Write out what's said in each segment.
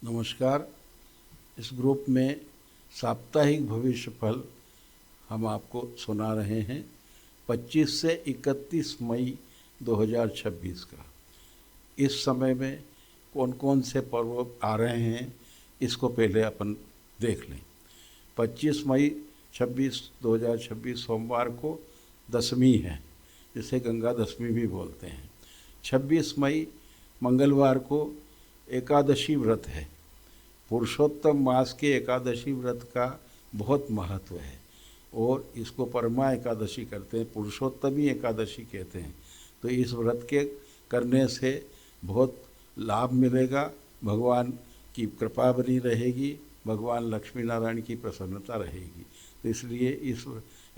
नमस्कार। इस ग्रुप में साप्ताहिक भविष्य फल हम आपको सुना रहे हैं 25 से 31 मई 2026 का। इस समय में कौन कौन से पर्व आ रहे हैं इसको पहले अपन देख लें। 25 मई 2026 सोमवार को दशमी है, जिसे गंगा दशमी भी बोलते हैं। 26 मई मंगलवार को एकादशी व्रत है। पुरुषोत्तम मास के एकादशी व्रत का बहुत महत्व है और इसको परमा एकादशी कहते हैं, पुरुषोत्तमी एकादशी कहते हैं। तो इस व्रत के करने से बहुत लाभ मिलेगा, भगवान की कृपा बनी रहेगी, भगवान लक्ष्मी नारायण की प्रसन्नता रहेगी। तो इसलिए इस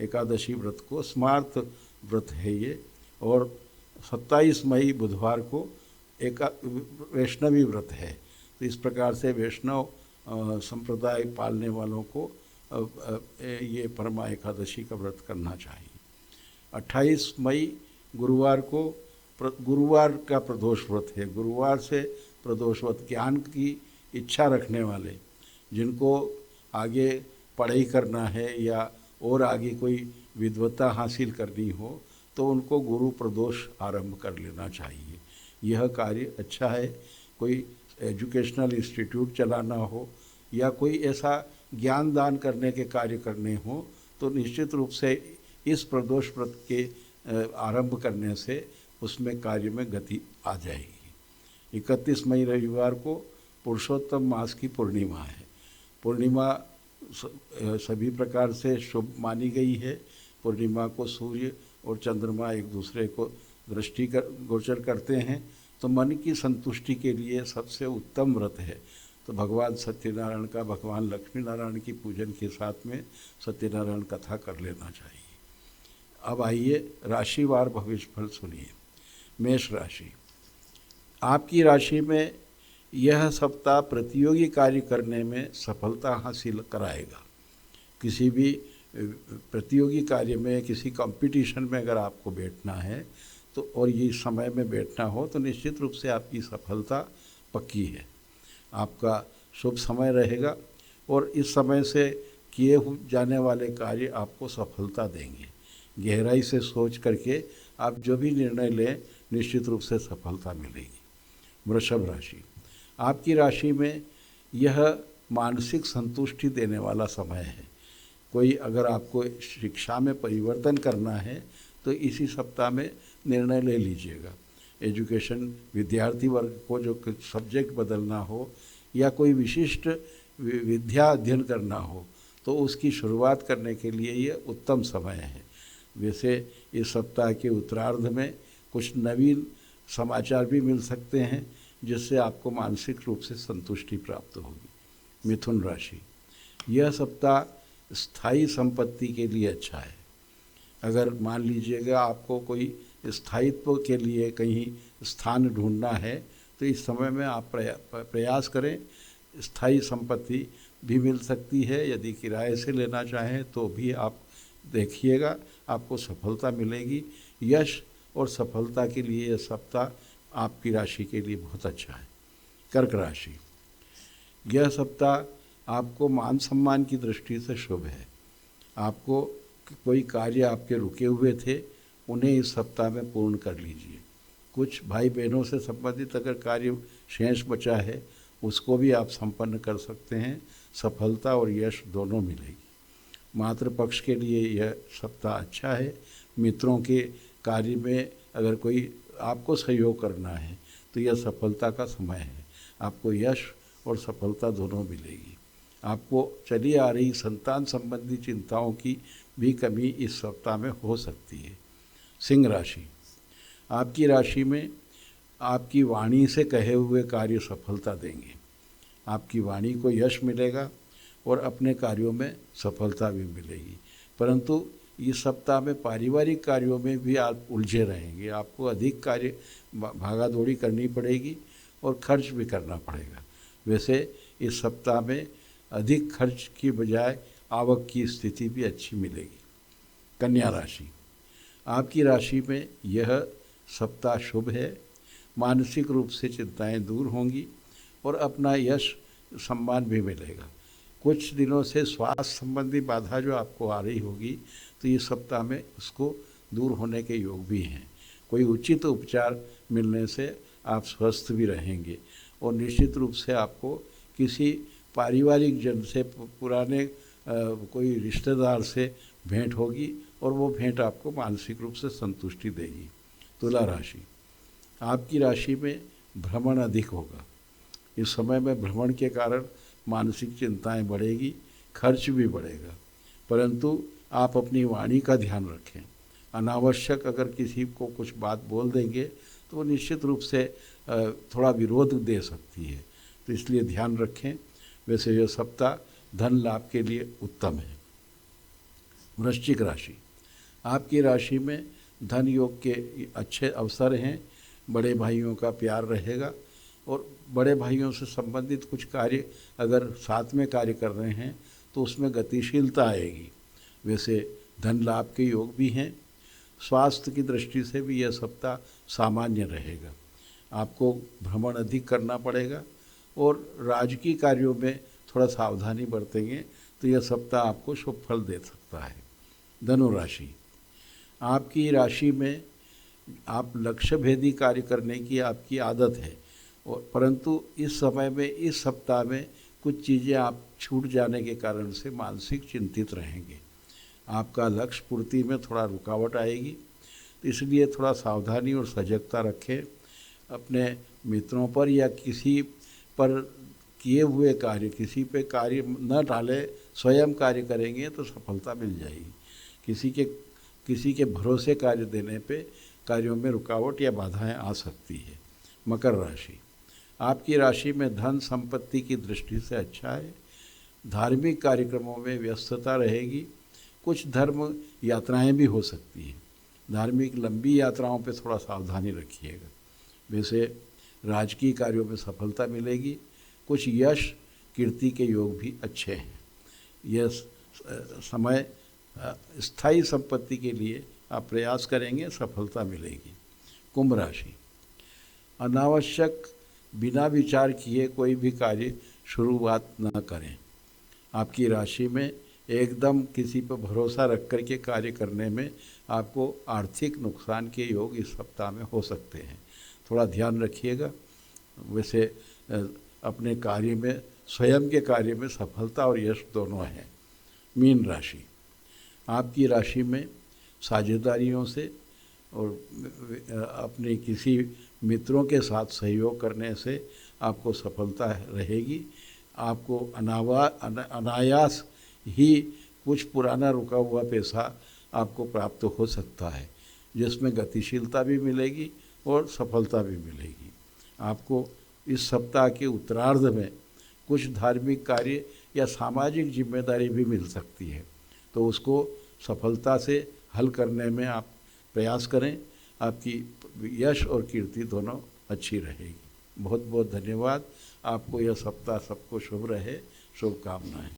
एकादशी व्रत को स्मार्त व्रत है ये। और 27 मई बुधवार को वैष्णवी व्रत है। तो इस प्रकार से वैष्णव संप्रदाय पालने वालों को ये परमा एकादशी का व्रत करना चाहिए। 28 मई गुरुवार को गुरुवार का प्रदोष व्रत है। गुरुवार से प्रदोष व्रत, ज्ञान की इच्छा रखने वाले, जिनको आगे पढ़ाई करना है या और आगे कोई विद्वता हासिल करनी हो, तो उनको गुरु प्रदोष आरंभ कर लेना चाहिए। यह कार्य अच्छा है। कोई एजुकेशनल इंस्टीट्यूट चलाना हो या कोई ऐसा ज्ञान दान करने के कार्य करने हो, तो निश्चित रूप से इस प्रदोष व्रत के आरंभ करने से उसमें कार्य में गति आ जाएगी। 31 मई रविवार को पुरुषोत्तम मास की पूर्णिमा है। पूर्णिमा सभी प्रकार से शुभ मानी गई है। पूर्णिमा को सूर्य और चंद्रमा एक दूसरे को गोचर करते हैं, तो मन की संतुष्टि के लिए सबसे उत्तम व्रत है। तो भगवान सत्यनारायण का, भगवान लक्ष्मी नारायण की पूजन के साथ में सत्यनारायण कथा कर लेना चाहिए। अब आइए राशिवार भविष्य फल सुनिए। मेष राशि, आपकी राशि में यह सप्ताह प्रतियोगी कार्य करने में सफलता हासिल कराएगा। किसी भी प्रतियोगी कार्य में, किसी कंपटीशन में अगर आपको बैठना है तो, और ये समय में बैठना हो, तो निश्चित रूप से आपकी सफलता पक्की है। आपका शुभ समय रहेगा और इस समय से किए जाने वाले कार्य आपको सफलता देंगे। गहराई से सोच करके आप जो भी निर्णय लें, निश्चित रूप से सफलता मिलेगी। वृषभ राशि, आपकी राशि में यह मानसिक संतुष्टि देने वाला समय है। कोई अगर आपको शिक्षा में परिवर्तन करना है तो इसी सप्ताह में निर्णय ले लीजिएगा। एजुकेशन, विद्यार्थी वर्ग को जो सब्जेक्ट बदलना हो या कोई विशिष्ट विद्या अध्ययन करना हो, तो उसकी शुरुआत करने के लिए ये उत्तम समय है। वैसे इस सप्ताह के उत्तरार्ध में कुछ नवीन समाचार भी मिल सकते हैं, जिससे आपको मानसिक रूप से संतुष्टि प्राप्त होगी। मिथुन राशि, यह सप्ताह स्थायी संपत्ति के लिए अच्छा है। अगर मान लीजिएगा आपको कोई स्थायित्व के लिए कहीं स्थान ढूंढना है, तो इस समय में आप प्रयास करें। स्थायी संपत्ति भी मिल सकती है। यदि किराए से लेना चाहें तो भी आप देखिएगा, आपको सफलता मिलेगी। यश और सफलता के लिए यह सप्ताह आपकी राशि के लिए बहुत अच्छा है। कर्क राशि, यह सप्ताह आपको मान सम्मान की दृष्टि से शुभ है। आपको कोई कार्य आपके रुके हुए थे, उन्हें इस सप्ताह में पूर्ण कर लीजिए। कुछ भाई बहनों से संबंधित अगर कार्य शेष बचा है, उसको भी आप संपन्न कर सकते हैं। सफलता और यश दोनों मिलेगी। मातृपक्ष के लिए यह सप्ताह अच्छा है। मित्रों के कार्य में अगर कोई आपको सहयोग करना है तो यह सफलता का समय है। आपको यश और सफलता दोनों मिलेगी। आपको चली आ रही संतान संबंधी चिंताओं की भी कमी इस सप्ताह में हो सकती है। सिंह राशि, आपकी राशि में आपकी वाणी से कहे हुए कार्य सफलता देंगे। आपकी वाणी को यश मिलेगा और अपने कार्यों में सफलता भी मिलेगी। परंतु इस सप्ताह में पारिवारिक कार्यों में भी आप उलझे रहेंगे। आपको अधिक कार्य भागा दौड़ी करनी पड़ेगी और खर्च भी करना पड़ेगा। वैसे इस सप्ताह में अधिक खर्च की बजाय आवक की स्थिति भी अच्छी मिलेगी। कन्या राशि, आपकी राशि में यह सप्ताह शुभ है। मानसिक रूप से चिंताएं दूर होंगी और अपना यश सम्मान भी मिलेगा। कुछ दिनों से स्वास्थ्य संबंधी बाधा जो आपको आ रही होगी, तो ये सप्ताह में उसको दूर होने के योग भी हैं। कोई उचित उपचार मिलने से आप स्वस्थ भी रहेंगे और निश्चित रूप से आपको किसी पारिवारिक जन से, पुराने कोई रिश्तेदार से भेंट होगी और वो भेंट आपको मानसिक रूप से संतुष्टि देगी। तुला राशि, आपकी राशि में भ्रमण अधिक होगा। इस समय में भ्रमण के कारण मानसिक चिंताएं बढ़ेगी, खर्च भी बढ़ेगा, परंतु आप अपनी वाणी का ध्यान रखें। अनावश्यक अगर किसी को कुछ बात बोल देंगे तो वो निश्चित रूप से थोड़ा विरोध दे सकती है, तो इसलिए ध्यान रखें। वैसे यह सप्ताह धन लाभ के लिए उत्तम है। वृश्चिक राशि, आपकी राशि में धन योग के अच्छे अवसर हैं। बड़े भाइयों का प्यार रहेगा और बड़े भाइयों से संबंधित कुछ कार्य अगर साथ में कार्य कर रहे हैं तो उसमें गतिशीलता आएगी। वैसे धन लाभ के योग भी हैं। स्वास्थ्य की दृष्टि से भी यह सप्ताह सामान्य रहेगा। आपको भ्रमण अधिक करना पड़ेगा और राजकीय कार्यों में थोड़ा सावधानी बरतेंगे तो यह सप्ताह आपको शुभ फल दे सकता है। धनु राशि, आपकी राशि में आप लक्ष्य भेदी कार्य करने की आपकी आदत है, और परंतु इस समय में, इस सप्ताह में कुछ चीज़ें आप छूट जाने के कारण से मानसिक चिंतित रहेंगे। आपका लक्ष्य पूर्ति में थोड़ा रुकावट आएगी, तो इसलिए थोड़ा सावधानी और सजगता रखें। अपने मित्रों पर या किसी पर किए हुए कार्य, किसी पे कार्य न डालें, स्वयं कार्य करेंगे तो सफलता मिल जाएगी। किसी के भरोसे कार्य देने पे कार्यों में रुकावट या बाधाएं आ सकती है। मकर राशि, आपकी राशि में धन संपत्ति की दृष्टि से अच्छा है। धार्मिक कार्यक्रमों में व्यस्तता रहेगी। कुछ धर्म यात्राएं भी हो सकती हैं। धार्मिक लंबी यात्राओं पे थोड़ा सावधानी रखिएगा। वैसे राजकीय कार्यों में सफलता मिलेगी। कुछ यश कीर्ति के योग भी अच्छे हैं। यह समय स्थायी संपत्ति के लिए आप प्रयास करेंगे, सफलता मिलेगी। कुंभ राशि, अनावश्यक बिना विचार किए कोई भी कार्य शुरुआत न करें। आपकी राशि में एकदम किसी पर भरोसा रख कर के कार्य करने में आपको आर्थिक नुकसान के योग इस सप्ताह में हो सकते हैं, थोड़ा ध्यान रखिएगा। वैसे अपने कार्य में, स्वयं के कार्य में सफलता और यश दोनों हैं। मीन राशि, आपकी राशि में साझेदारियों से और अपने किसी मित्रों के साथ सहयोग करने से आपको सफलता रहेगी। आपको अनायास ही कुछ पुराना रुका हुआ पैसा आपको प्राप्त हो सकता है, जिसमें गतिशीलता भी मिलेगी और सफलता भी मिलेगी। आपको इस सप्ताह के उत्तरार्ध में कुछ धार्मिक कार्य या सामाजिक जिम्मेदारी भी मिल सकती है, तो उसको सफलता से हल करने में आप प्रयास करें। आपकी यश और कीर्ति दोनों अच्छी रहेगी। बहुत बहुत धन्यवाद। आपको यह सप्ताह सबको शुभ रहे, शुभकामनाएं।